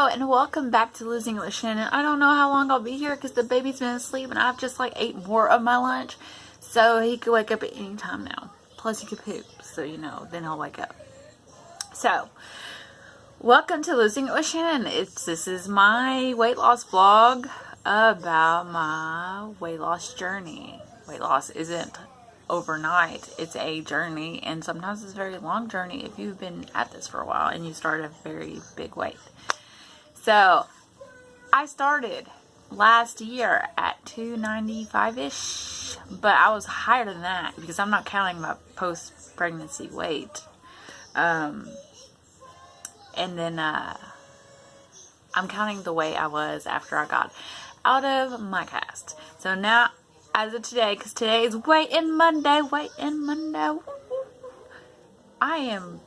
Hello and welcome back to Losing It with Shannon. I don't know how long I'll be here because the baby's been asleep and I've just ate more of my lunch. So he could wake up at any time now. Plus he could poop, so then he'll wake up. So, welcome to Losing It with Shannon. This is my weight loss vlog about my weight loss journey. Weight loss isn't overnight. It's a journey, and sometimes it's a very long journey if you've been at this for a while and you start at a very big weight. So I started last year at 295-ish, but I was higher than that because I'm not counting my post-pregnancy weight. And then I'm counting the weight I was after I got out of my cast. So now, as of today, because today is weigh-in Monday, I am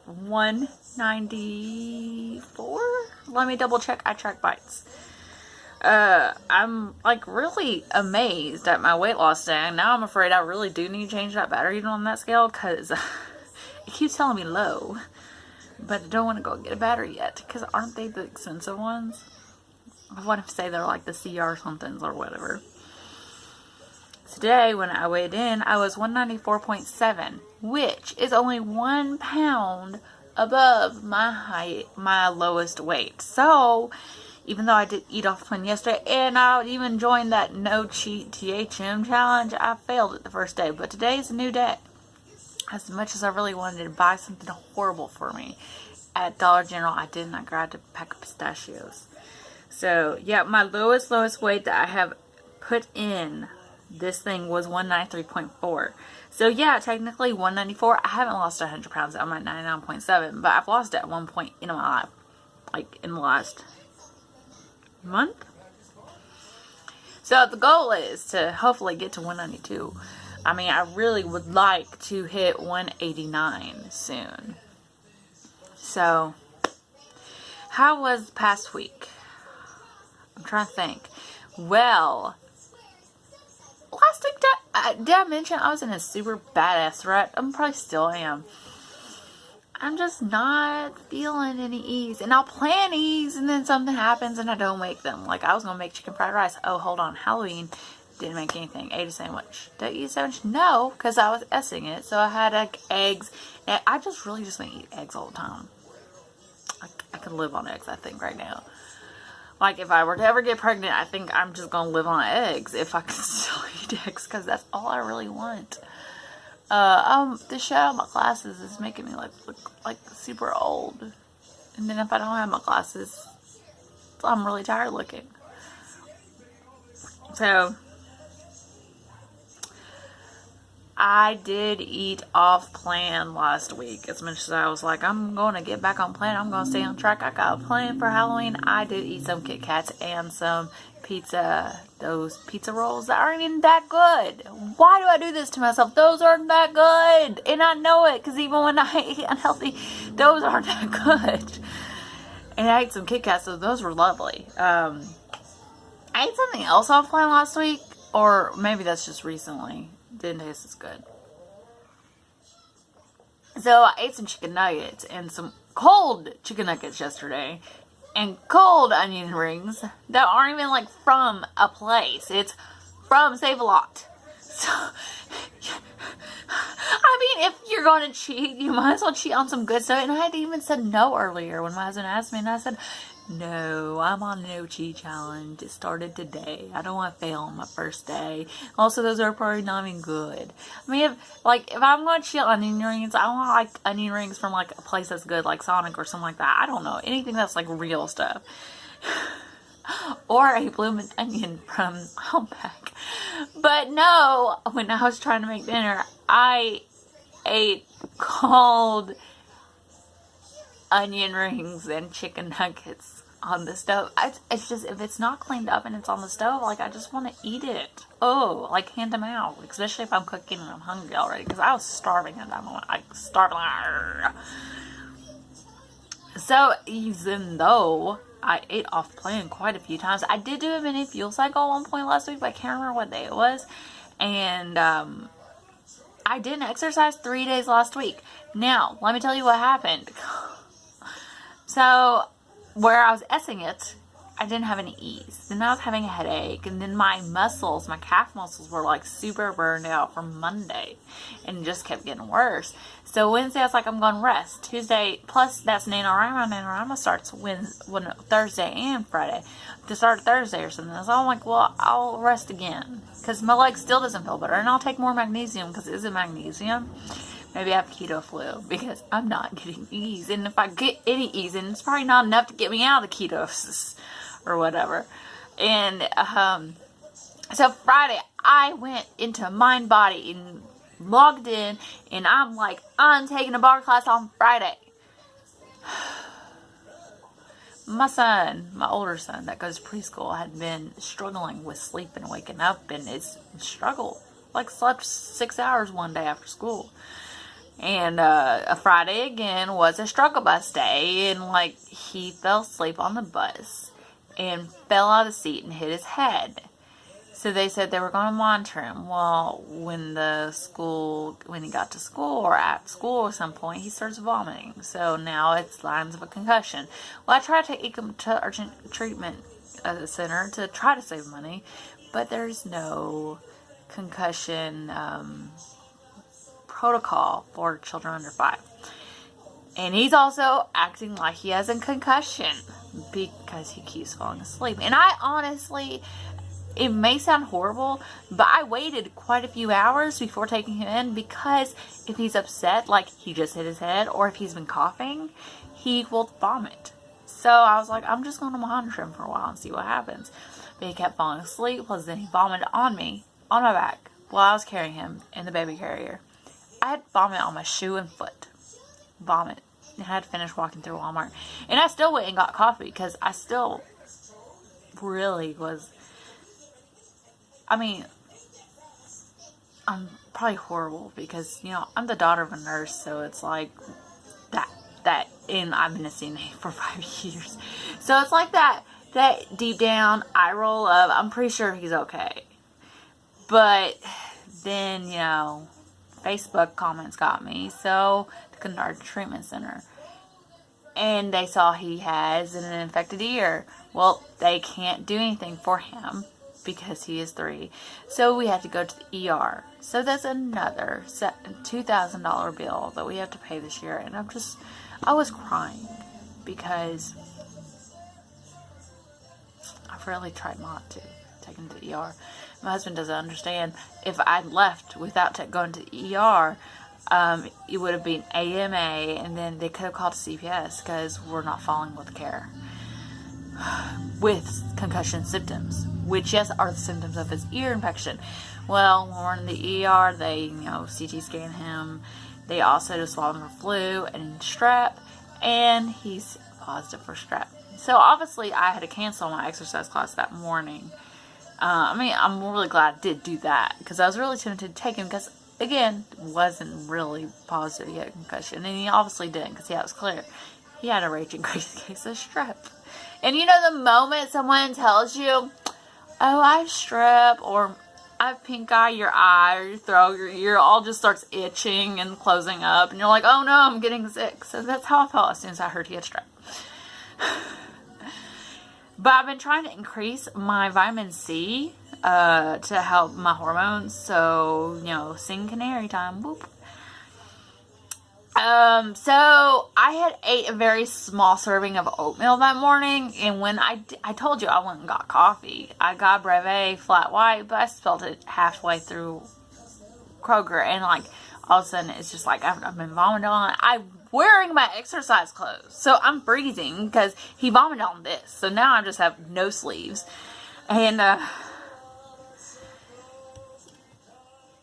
194. Let me double check. I track bites. I'm really amazed at my weight loss today. Now I'm afraid I really do need to change that battery on that scale because it keeps telling me low. But I don't want to go get a battery yet because aren't they the expensive ones? I want to say they're like the CR somethings or whatever. Today, when I weighed in, I was 194.7, which is only 1 pound above my lowest weight. So, even though I did eat off plan yesterday, and I even joined that no cheat THM challenge, I failed it the first day. But today is a new day. As much as I really wanted to buy something horrible for me at Dollar General, I didn't. I grabbed a pack of pistachios. So, yeah, my lowest weight that I have put in this thing was 193.4. So yeah, technically 194. I haven't lost 100 pounds. I'm at 99.7, but I've lost at one point in my life, in the last month. So the goal is to hopefully get to 192. I mean, I really would like to hit 189 soon. So, how was the past week? I'm trying to think. Well, last week, did I mention I was in a super badass rut? I probably still am. I'm just not feeling any ease. And I'll plan ease and then something happens and I don't make them. Like I was going to make chicken fried rice. Oh, hold on. Halloween. Didn't make anything. Ate a sandwich. Did I eat a sandwich? No, because I was essing it. So I had eggs. And I really just want to eat eggs all the time. I could live on eggs, I think, right now. If I were to ever get pregnant, I think I'm just going to live on eggs if I can still eat eggs, because that's all I really want. The shadow of my glasses is making me look super old. And then if I don't have my glasses, I'm really tired looking. So, I did eat off plan last week. As much as I was like, I'm going to get back on plan. I'm going to stay on track. I got a plan for Halloween. I did eat some Kit Kats and some pizza. Those pizza rolls that aren't even that good. Why do I do this to myself? Those aren't that good. And I know it because even when I eat unhealthy, those aren't that good. And I ate some Kit Kats, so those were lovely. I ate something else off plan last week. Or maybe that's just recently. Didn't taste as good. So I ate some chicken nuggets and some cold chicken nuggets yesterday and cold onion rings that aren't even from a place. It's from Save-A-Lot. So I mean, if you're going to cheat, you might as well cheat on some good stuff. And I had even said no earlier when my husband asked me, and I said, no, I'm on a no cheat challenge. It started today. I don't want to fail on my first day. Also, those are probably not even good. I mean, if I'm going to cheat on onion rings, I want onion rings from a place that's good, like Sonic or something like that. I don't know. Anything that's real stuff. Or a bloomin' onion from Outback. But no, when I was trying to make dinner, I ate cold onion rings and chicken nuggets on the stove. It's just, if it's not cleaned up and it's on the stove, I just want to eat it. Oh, hand them out. Especially if I'm cooking and I'm hungry already. Because I was starving at that moment. Starving. So, even though I ate off plan quite a few times, I did do a mini fuel cycle at one point last week, but I can't remember what day it was. And, I didn't exercise 3 days last week. Now, let me tell you what happened. So, where I was essing it, I didn't have any ease. Then I was having a headache, and then my muscles, my calf muscles were like super burned out from Monday, and it just kept getting worse. So Wednesday I was like, I'm going to rest. Tuesday, plus that's NaNoWriMo. NaNoWriMo starts Thursday and Friday. To start Thursday or something. So I'm like, well, I'll rest again, because my leg still doesn't feel better, and I'll take more magnesium, because it isn't magnesium. Maybe I have keto flu, because I'm not getting ease, and if I get any ease, and it's probably not enough to get me out of the ketosis or whatever. And so Friday I went into MindBody and logged in, and I'm like, I'm taking a barre class on Friday. My son, my older son that goes to preschool, had been struggling with sleep and waking up, and it's struggled. Like, slept 6 hours one day after school. And a Friday again was a struggle bus day, and like, he fell asleep on the bus and fell out of the seat and hit his head. So they said they were going to monitor him. Well, when he got to school or at school at some point, he starts vomiting. So now it's signs of a concussion. Well, I tried to take him to urgent treatment center to try to save money, but there's no concussion protocol for children under 5. And he's also acting like he has a concussion because he keeps falling asleep. And I honestly, it may sound horrible, but I waited quite a few hours before taking him in, because if he's upset, like he just hit his head, or if he's been coughing, he will vomit. So I was like, I'm just going to monitor him for a while and see what happens. But he kept falling asleep, plus then he vomited on me, on my back, while I was carrying him in the baby carrier. I had vomit on my shoe and foot. Vomit. I had to finish walking through Walmart. And I still went and got coffee, because I still really was... I mean, I'm probably horrible, because, you know, I'm the daughter of a nurse, so it's like that, and I've been a CNA for 5 years. So it's like that deep down eye roll of, I'm pretty sure he's okay. But then, you know, Facebook comments got me, so to Kennard Treatment Center. And they saw he has an infected ear. Well, they can't do anything for him, because he is 3. So we have to go to the ER. So that's another $2,000 bill that we have to pay this year. And I was crying, because I've really tried not to take him to the ER. My husband doesn't understand. If I left without going to the ER, it would have been AMA, and then they could have called CPS, because we're not following with care with concussion symptoms, which, yes, are the symptoms of his ear infection. Well, when we're in the ER, they, you know, CT scan him. They also just swab him for flu and strep, and he's positive for strep. So obviously I had to cancel my exercise class that morning. I mean, I'm really glad I did do that, because I was really tempted to take him, because, again, wasn't really positive he had a concussion, and he obviously didn't, because it was clear. He had a raging crazy case of strep. And you know, the moment someone tells you, oh, I have strep, or I have pink eye, your eye, or your throat, your ear all just starts itching and closing up, and you're like, oh no, I'm getting sick. So that's how I felt as soon as I heard he had strep. But I've been trying to increase my vitamin C to help my hormones. So, you know, sing canary time. Whoop. So I had ate a very small serving of oatmeal that morning, and when I told you I went and got coffee. I got Breve flat white, but I spilled it halfway through Kroger, and like all of a sudden it's just like I've been vomiting on it. I'm wearing my exercise clothes, so I'm freezing because he vomited on this. So now I just have no sleeves, and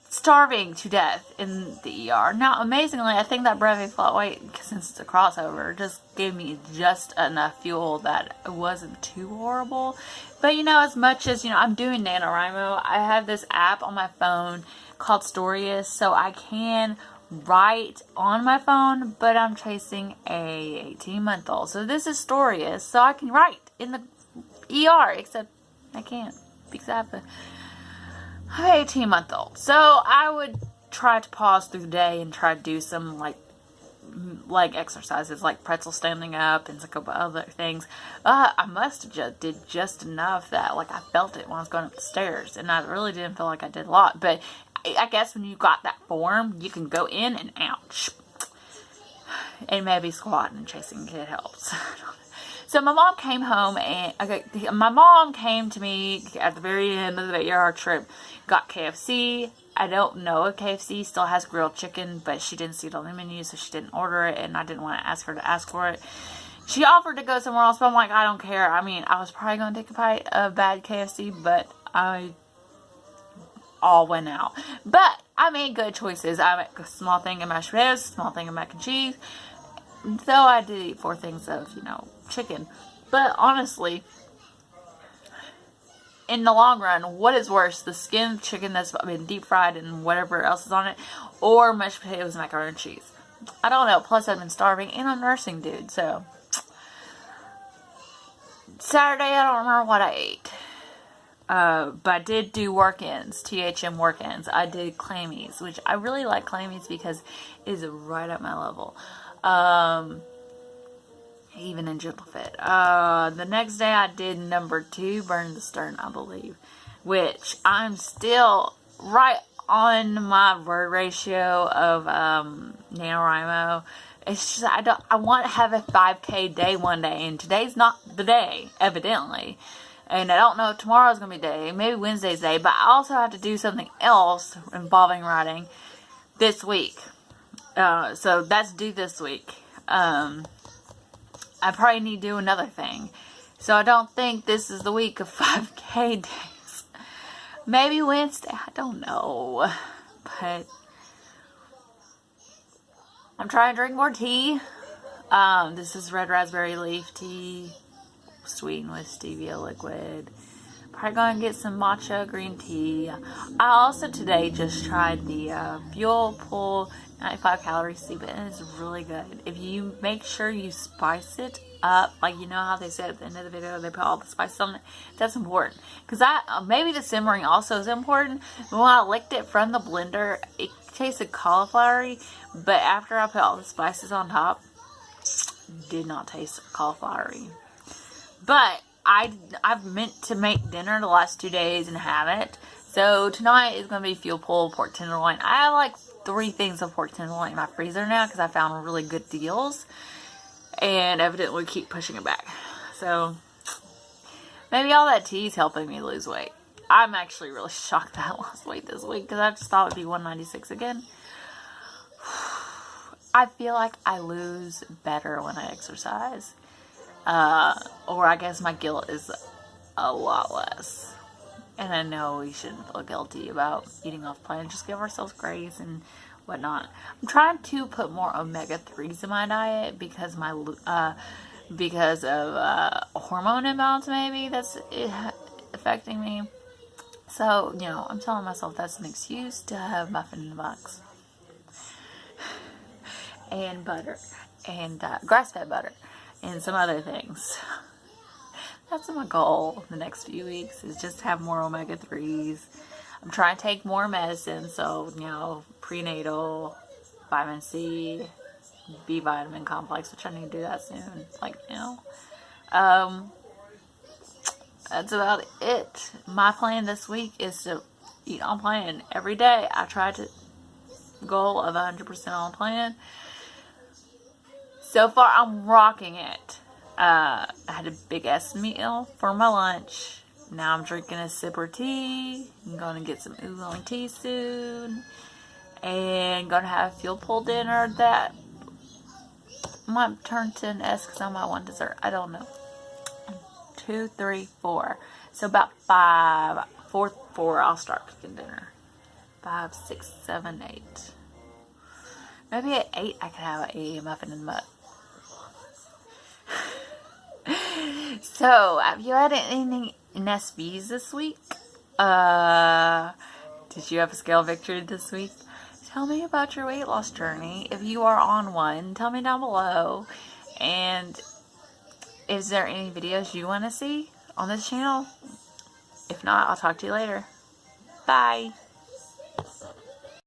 starving to death in the ER. Now, amazingly, I think that Breve flat white, since it's a crossover, just gave me just enough fuel that it wasn't too horrible. But, you know, as much as, you know, I'm doing NaNoWriMo, I have this app on my phone called Storius, so I can write on my phone, but I'm chasing a 18-month-old. So this is Storius, so I can write in the ER, except I can't because I have an 18-month-old. So I would try to pause through the day and try to do some, like, leg exercises like pretzel standing up and a couple other things. I must have just did just enough that like I felt it when I was going up the stairs, and I really didn't feel like I did a lot. But I guess when you got that form, you can go in and out, and maybe squatting and chasing kid helps. So my mom came home, and my mom came to me at the very end of the yard trip, got KFC. I don't know if KFC still has grilled chicken, but she didn't see it on the menu, so she didn't order it, and I didn't want to ask her to ask for it. She offered to go somewhere else, but I'm like, I don't care. I mean, I was probably going to take a bite of bad KFC, but I all went out. But I made good choices. I made a small thing of mashed potatoes, a small thing of mac and cheese. Though I did eat 4 things of, chicken. But honestly, in the long run, what is worse? The skinned chicken that's been deep fried and whatever else is on it, or mashed potatoes and macaroni and cheese? I don't know. Plus, I've been starving and I'm nursing, dude. So, Saturday, I don't remember what I ate. But I did do work-ins, THM work-ins. I did clammies, which I really like clammies because it is right up my level. Even in Gentle Fit. The next day I did number 2, Burn the Stern, I believe, which I'm still right on my word ratio of NaNoWriMo. It's just I want to have a 5K day one day, and today's not the day, evidently. And I don't know if tomorrow's going to be the day, maybe Wednesday's day, but I also have to do something else involving writing this week. So that's due this week. I probably need to do another thing. So I don't think this is the week of 5K days. Maybe Wednesday, I don't know. But I'm trying to drink more tea. This is red raspberry leaf tea, sweetened with stevia liquid. Probably going to get some matcha green tea. I also today just tried the Fuel Pull 95 calorie soup, and it's really good. If you make sure you spice it up, like how they said at the end of the video, they put all the spices on it. That's important. Because maybe the simmering also is important. But when I licked it from the blender, it tasted cauliflowery. But after I put all the spices on top, it did not taste cauliflowery. But I've meant to make dinner the last 2 days and haven't. So tonight is going to be Fuel Pull pork tenderloin. I have like 3 things of pork tenderloin in my freezer now because I found really good deals. And evidently keep pushing it back. So maybe all that tea is helping me lose weight. I'm actually really shocked that I lost weight this week because I just thought it would be 196 again. I feel like I lose better when I exercise. Or I guess my guilt is a lot less. And I know we shouldn't feel guilty about eating off plan. Just give ourselves grace and whatnot. I'm trying to put more omega-3s in my diet because because of hormone imbalance maybe that's affecting me. So, I'm telling myself that's an excuse to have muffin in the box. And butter. And grass-fed butter. And some other things. That's my goal the next few weeks, is just have more omega-3s. I'm trying to take more medicine, so, prenatal, vitamin C, B vitamin complex, which I need to do that soon, that's about it. My plan this week is to eat on plan every day. I try to goal of 100% on plan. So far, I'm rocking it. I had a big ass meal for my lunch. Now I'm drinking a sipper tea. I'm going to get some oolong tea soon. And going to have a Fuel Pull dinner that might turn to an S because I might want dessert. I don't know. 2, 3, 4. So about 5, 4, I'll start cooking dinner. 5, 6, 7, 8. Maybe at 8 I could have a muffin in the mud. So, have you had anything in SBs this week? Did you have a scale victory this week? Tell me about your weight loss journey. If you are on one, tell me down below. And is there any videos you want to see on this channel? If not, I'll talk to you later. Bye.